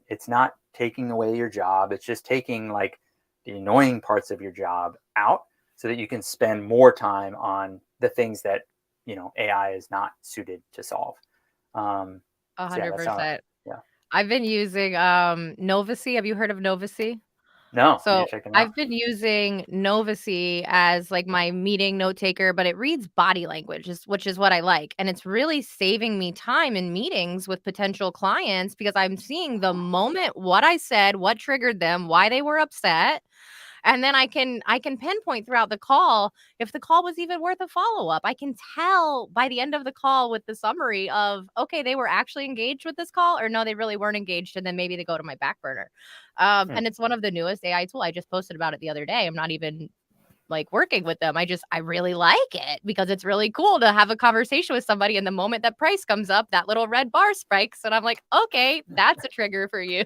B: It's not taking away your job. It's just taking like the annoying parts of your job out so that you can spend more time on the things that, AI is not suited to solve. So yeah, that's how,
A: 100%.
B: yeah.
A: I've been using Novacy. Have you heard of Novacy?
B: No, I need
A: So
B: to check them out.
A: I've been using Novacy as like my meeting note taker, but it reads body language, which is what I like. And it's really saving me time in meetings with potential clients because I'm seeing the moment what I said, what triggered them, why they were upset. And then I can pinpoint throughout the call if the call was even worth a follow-up. I can tell by the end of the call with the summary of, okay, they were actually engaged with this call, or no, they really weren't engaged, and then maybe they go to my back burner.
B: Hmm.
A: And it's one of the newest AI tool. I just posted about it the other day. I'm not even like working with them. I really like it because it's really cool to have a conversation with somebody, and the moment that price comes up, that little red bar spikes, and I'm like, okay, that's a trigger for you.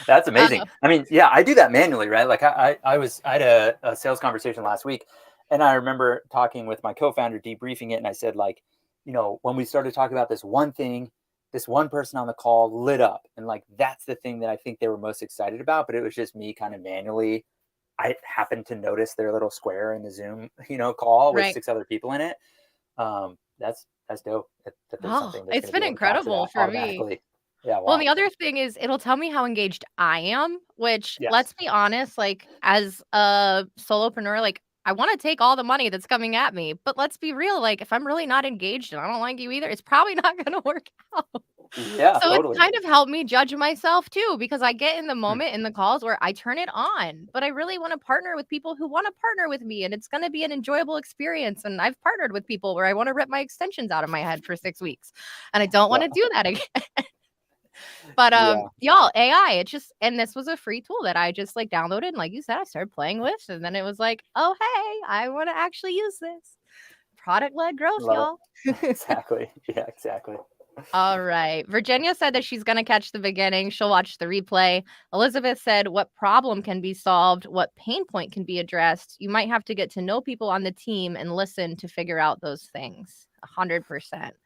B: That's amazing.
A: uh,
B: I mean, yeah, I do that manually, right? Like I had a sales conversation last week, and I remember talking with my co-founder, debriefing it, and I said, like, when we started talking about this one thing, this one person on the call lit up, and like that's the thing that I think they were most excited about. But it was just me kind of manually. I happened to notice their little square in the Zoom, call with
A: right.
B: 6 other people in it. That's dope. That there's
A: Oh,
B: something that's
A: it's
B: going to be
A: been
B: able to capture
A: incredible
B: that
A: for me.
B: automatically. Yeah.
A: Well, and
B: Wow.
A: the other thing is it'll tell me how engaged I am, which, let's
B: Yes.
A: be honest, like, as a solopreneur, like, I wanna take all the money that's coming at me, but let's be real, like, if I'm really not engaged and I don't like you either, it's probably not gonna work out.
B: Yeah.
A: So it's
B: Totally.
A: kind of helped me judge myself too, because I get in the
B: Hmm.
A: moment in the calls where I turn it on, but I really wanna partner with people who wanna partner with me, and it's gonna be an enjoyable experience, and I've partnered with people where I wanna rip my extensions out of my head for 6 weeks, and I don't
B: Yeah.
A: wanna do that again. But,
B: Yeah.
A: y'all, AI, it just and this was a free tool that I just, like, downloaded, and like you said, I started playing with, and then it was like, "Oh, hey, I wanna actually use this." Product-led growth,
B: Love
A: y'all.
B: it. Exactly. Yeah, exactly.
A: All right. Virginia said that she's gonna catch the beginning, she'll watch the replay. Elizabeth said, "What problem can be solved? What pain point can be addressed? You might have to get to know people on the team and listen to figure out those things." 100%.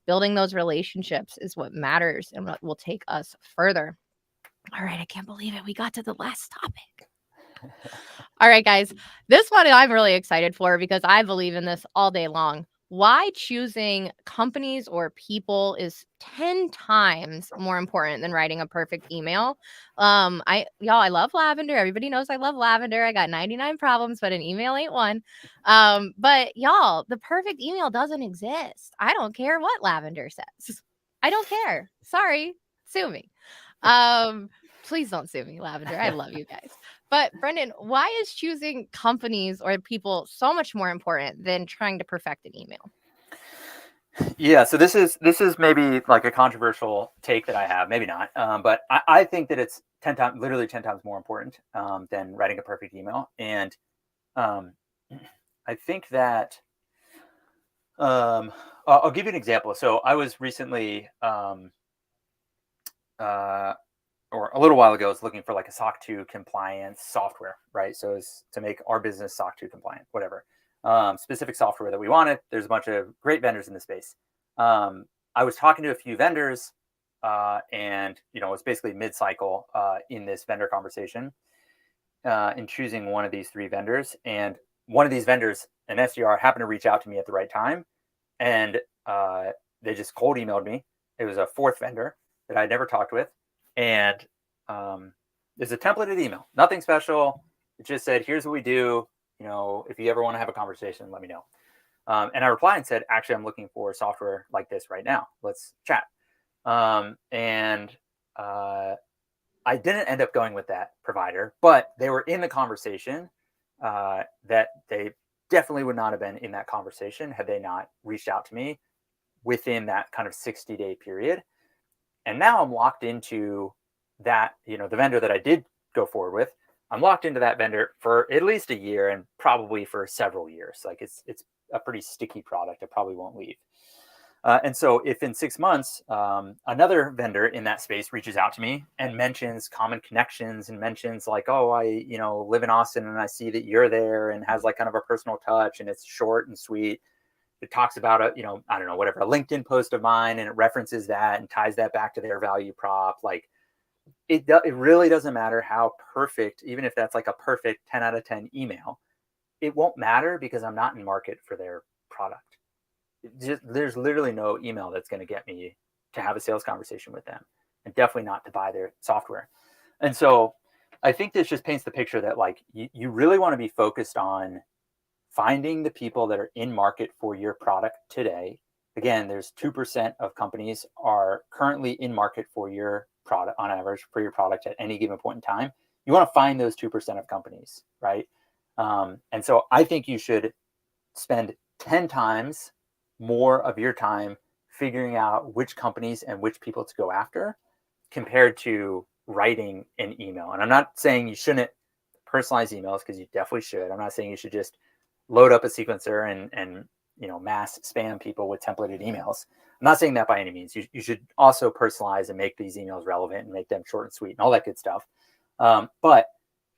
A: Building those relationships is what matters and what will take us further. All right, I can't believe it. We got to the last topic. All right, guys. This one I'm really excited for because I believe in this all day long. Why choosing companies or people is 10 times more important than writing a perfect email. I love lavender. Everybody knows I love lavender. I got 99 problems, but an email ain't one. But y'all, the perfect email doesn't exist. I don't care what lavender says. I don't care. Sorry. Sue me. Um, Please don't sue me, Lavender. I love you guys. But Brendan, why is choosing companies or people so much more important than trying to perfect an email?
B: Yeah. So this is maybe like a controversial take that I have, maybe not, but I think that it's 10 times, literally 10 times more important than writing a perfect email. And um, I think that I'll give you an example. So I was recently, uh, or a little while ago, I was looking for like a SOC 2 compliance software, right? So it's to make our business SOC 2 compliant, whatever. specific software that we wanted. There's a bunch of great vendors in the space. I was talking to a few vendors, and it's basically mid-cycle in this vendor conversation, in choosing one of these 3 vendors. And one of these vendors, an SDR, happened to reach out to me at the right time, and they just cold emailed me. It was a 4th vendor that I'd never talked with, and there's a templated email, nothing special. It just said, "Here's what we do. If you ever want to have a conversation, let me know." And I replied and said, "Actually, I'm looking for software like this right now. Let's chat." And I didn't end up going with that provider, but they were in the conversation, that they definitely would not have been in that conversation had they not reached out to me within that kind of 60-day period. And now I'm locked into that, the vendor that I did go forward with. I'm locked into that vendor for at least a year, and probably for several years. Like it's a pretty sticky product. I probably won't leave. And so if in 6 months, another vendor in that space reaches out to me and mentions common connections and mentions like, "Oh, I, live in Austin and I see that you're there," and has like kind of a personal touch, and it's short and sweet. It talks about I don't know, whatever, a LinkedIn post of mine, and it references that and ties that back to their value prop. Like it really doesn't matter how perfect, even if that's like a perfect 10 out of 10 email, it won't matter because I'm not in market for their product. There's literally no email that's going to get me to have a sales conversation with them, and definitely not to buy their software. And so I think this just paints the picture that like you really want to be focused on finding the people that are in market for your product today. Again, there's 2% of companies are currently in market for your product on average for your product at any given point in time. You want to find those 2% of companies, right? And so I think you should spend 10 times more of your time figuring out which companies and which people to go after compared to writing an email. And I'm not saying you shouldn't personalize emails, because you definitely should. I'm not saying you should just load up a sequencer and mass spam people with templated emails. I'm not saying that by any means. You should also personalize and make these emails relevant and make them short and sweet and all that good stuff. But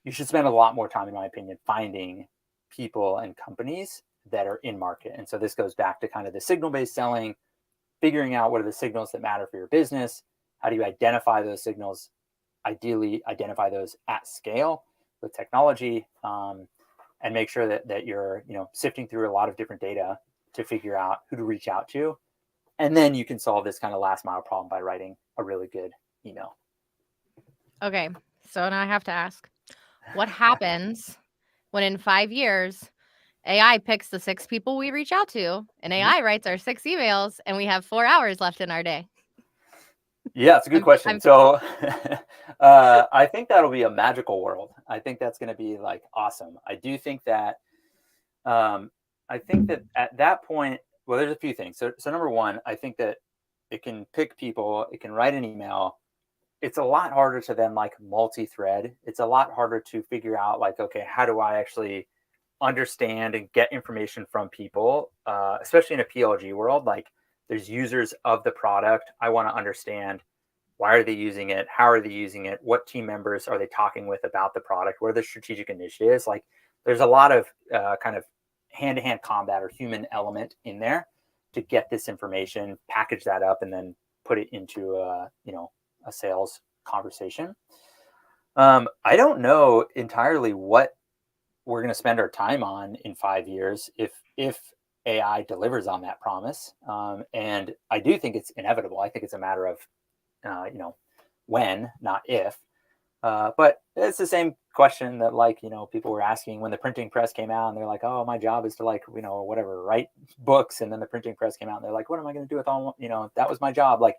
B: you should spend a lot more time, in my opinion, finding people and companies that are in market. And so this goes back to kind of the signal-based selling, figuring out what are the signals that matter for your business. How do you identify those signals? Ideally, identify those at scale with technology, and make sure that you're sifting through a lot of different data to figure out who to reach out to. And then you can solve this kind of last mile problem by writing a really good email.
A: Okay, so now I have to ask, what happens when in 5 years AI picks the 6 people we reach out to, and AI writes our 6 emails, and we have 4 hours left in our day?
B: Yeah, it's a good question. So I think that'll be a magical world. I think that's going to be like awesome. I do think that at that point, well, there's a few things. So number one, I think that it can pick people, it can write an email. It's a lot harder to then like multi-thread. It's a lot harder to figure out like, okay, how do I actually understand and get information from people, especially in a PLG world. Like there's users of the product. I want to understand, why are they using it? How are they using it? What team members are they talking with about the product? What are the strategic initiatives? Like there's a lot of kind of hand-to-hand combat or human element in there to get this information, package that up, and then put it into a sales conversation. I don't know entirely what we're going to spend our time on in 5 years if AI delivers on that promise. And I do think it's inevitable. I think it's a matter of, when, not if. But it's the same question that people were asking when the printing press came out, and they're like, oh, my job is to write books. And then the printing press came out and they're like, what am I going to do with all, that was my job. Like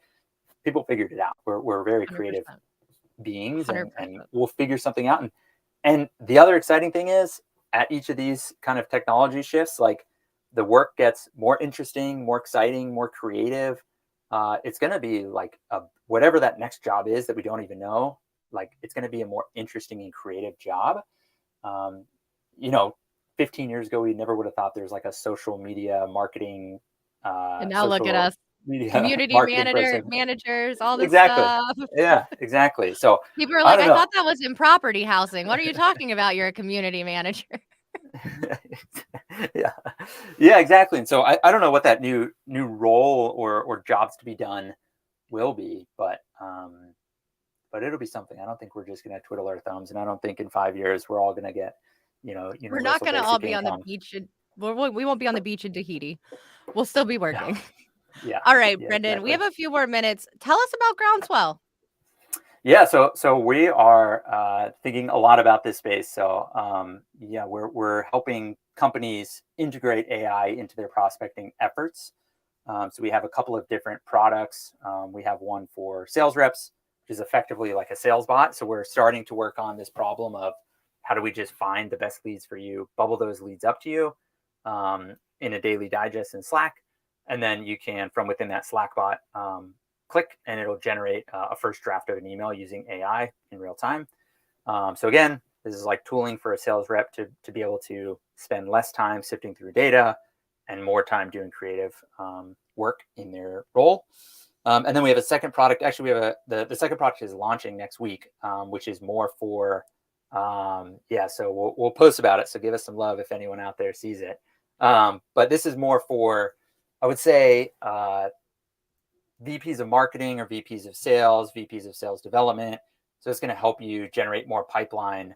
B: people figured it out. We're very
A: 100%.
B: creative beings, and
A: 100%.
B: we'll figure something out. And the other exciting thing is, at each of these kind of technology shifts, like the work gets more interesting, more exciting, more creative. It's going to be like whatever that next job is that we don't even know, like it's going to be a more interesting and creative job. 15 years ago, we never would have thought there's like a social media marketing.
A: And now look at us.
B: Media
A: Community managers, all this
B: exactly.
A: stuff.
B: Yeah, exactly. So
A: people are like, I thought that was in property housing. What are you talking about? You're a community manager.
B: Yeah, yeah, exactly. And so I don't know what that new role or jobs to be done will be, but it'll be something. I don't think we're just going to twiddle our thumbs, and I don't think in 5 years we're all going to get,
A: We're not
B: universal
A: gonna all
B: basic
A: be on the
B: income.
A: beach we won't be on the beach in Tahiti. We'll still be
B: Yeah,
A: working.
B: yeah,
A: All right,
B: yeah,
A: Brendan, we
B: exactly.
A: have a few more minutes. Tell us about Groundswell.
B: Yeah, so we are thinking a lot about this space. So yeah, we're helping companies integrate AI into their prospecting efforts. So we have a couple of different products. We have one for sales reps, which is effectively like a sales bot. So we're starting to work on this problem of how do we just find the best leads for you, bubble those leads up to you in a daily digest in Slack, and then you can, from within that Slack bot, click and it'll generate a first draft of an email using AI in real time. So again, this is like tooling for a sales rep to be able to spend less time sifting through data and more time doing creative work in their role. And then we have a second product. Actually, we have the second product is launching next week, which is more for yeah. So we'll post about it. So give us some love if anyone out there sees it. But this is more for, I would say, VPs of marketing or VPs of sales, VPs of sales development. So it's going to help you generate more pipeline.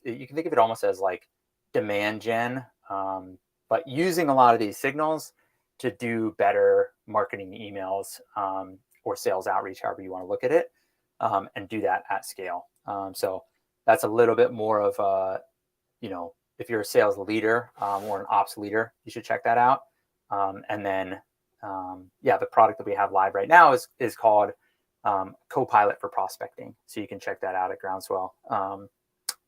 B: You can think of it almost as like demand gen, but using a lot of these signals to do better marketing emails or sales outreach, however you want to look at it, and do that at scale. So that's a little bit more of a, if you're a sales leader or an ops leader, you should check that out. And then yeah, the product that we have live right now is called Copilot for Prospecting. So you can check that out at Groundswell.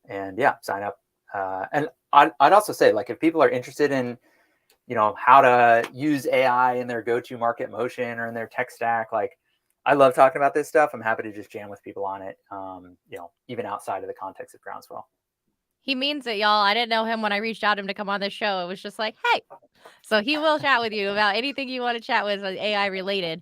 B: And yeah, sign up. And I'd also say, like, if people are interested in, how to use AI in their go-to market motion or in their tech stack, like, I love talking about this stuff. I'm happy to just jam with people on it, even outside of the context of Groundswell.
A: He means it, y'all. I didn't know him when I reached out to him to come on the show. It was just like, hey. So he will chat with you about anything you want to chat with AI related.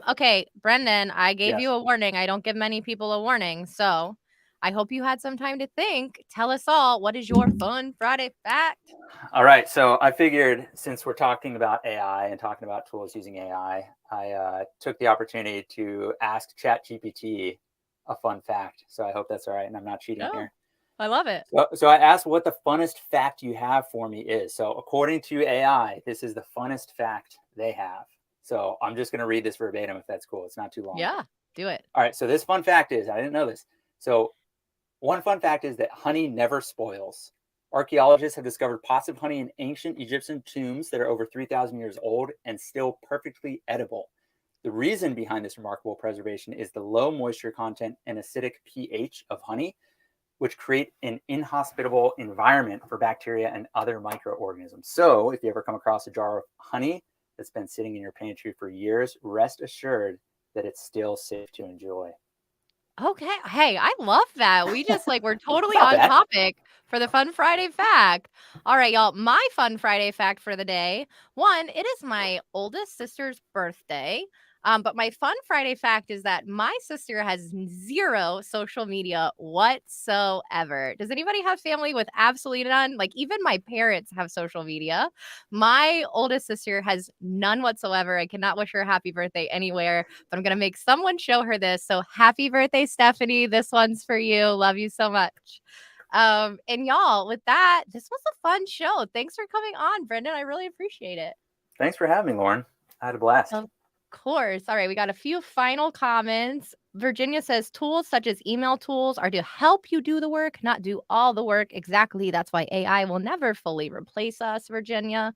A: Okay, Brendan, I gave you
B: Yes.
A: a warning. I don't give many people a warning. So I hope you had some time to think. Tell us all, what is your fun Friday fact?
B: All right. So I figured, since we're talking about AI and talking about tools using AI, I took the opportunity to ask ChatGPT a fun fact. So I hope that's all right, and I'm not cheating
A: Oh,
B: here.
A: I love it.
B: So I asked what the funnest fact you have for me is. So according to AI, this is the funnest fact they have. So I'm just going to read this verbatim if that's cool. It's not too long.
A: Yeah, do it.
B: All right. So this fun fact is, I didn't know this. So one fun fact is that honey never spoils. Archaeologists have discovered pots of honey in ancient Egyptian tombs that are over 3,000 years old and still perfectly edible. The reason behind this remarkable preservation is the low moisture content and acidic pH of honey, which create an inhospitable environment for bacteria and other microorganisms. So if you ever come across a jar of honey that's been sitting in your pantry for years, rest assured that it's still safe to enjoy.
A: Okay. Hey, I love that. We just we're
B: It's
A: totally
B: not
A: on
B: bad.
A: topic for the Fun Friday fact. All right, y'all. My Fun Friday fact for the day. One, it is my oldest sister's birthday. But my Fun Friday fact is that my sister has zero social media whatsoever. Does anybody have family with absolutely none? Like, even my parents have social media. My oldest sister has none whatsoever. I cannot wish her a happy birthday anywhere, but I'm going to make someone show her this. So happy birthday, Stephanie. This one's for you. Love you so much. And y'all, with that, this was a fun show. Thanks for coming on, Brendan. I really appreciate it.
B: Thanks for having me, Lauren. I had a blast.
A: Of course. All right, we got a few final comments. Virginia says tools such as email tools are to help you do the work, not do all the work. Exactly. That's why AI will never fully replace us, Virginia.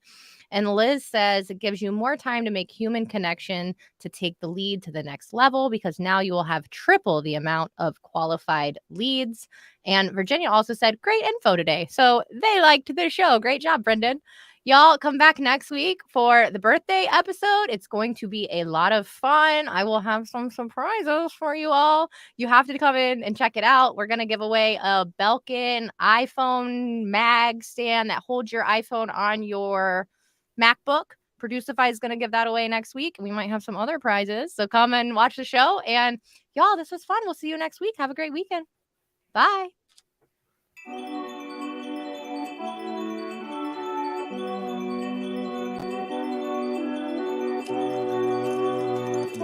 A: And Liz says it gives you more time to make human connection to take the lead to the next level because now you will have triple the amount of qualified leads. And Virginia also said, great info today. So they liked the show. Great job, Brendan. Y'all come back next week for the birthday episode. It's going to be a lot of fun. I will have some surprises for you all. You have to come in and check it out. We're going to give away a Belkin iPhone mag stand that holds your iPhone on your MacBook. Produceify is going to give that away next week. We might have some other prizes. So come and watch the show. And y'all, this was fun. We'll see you next week. Have a great weekend. Bye.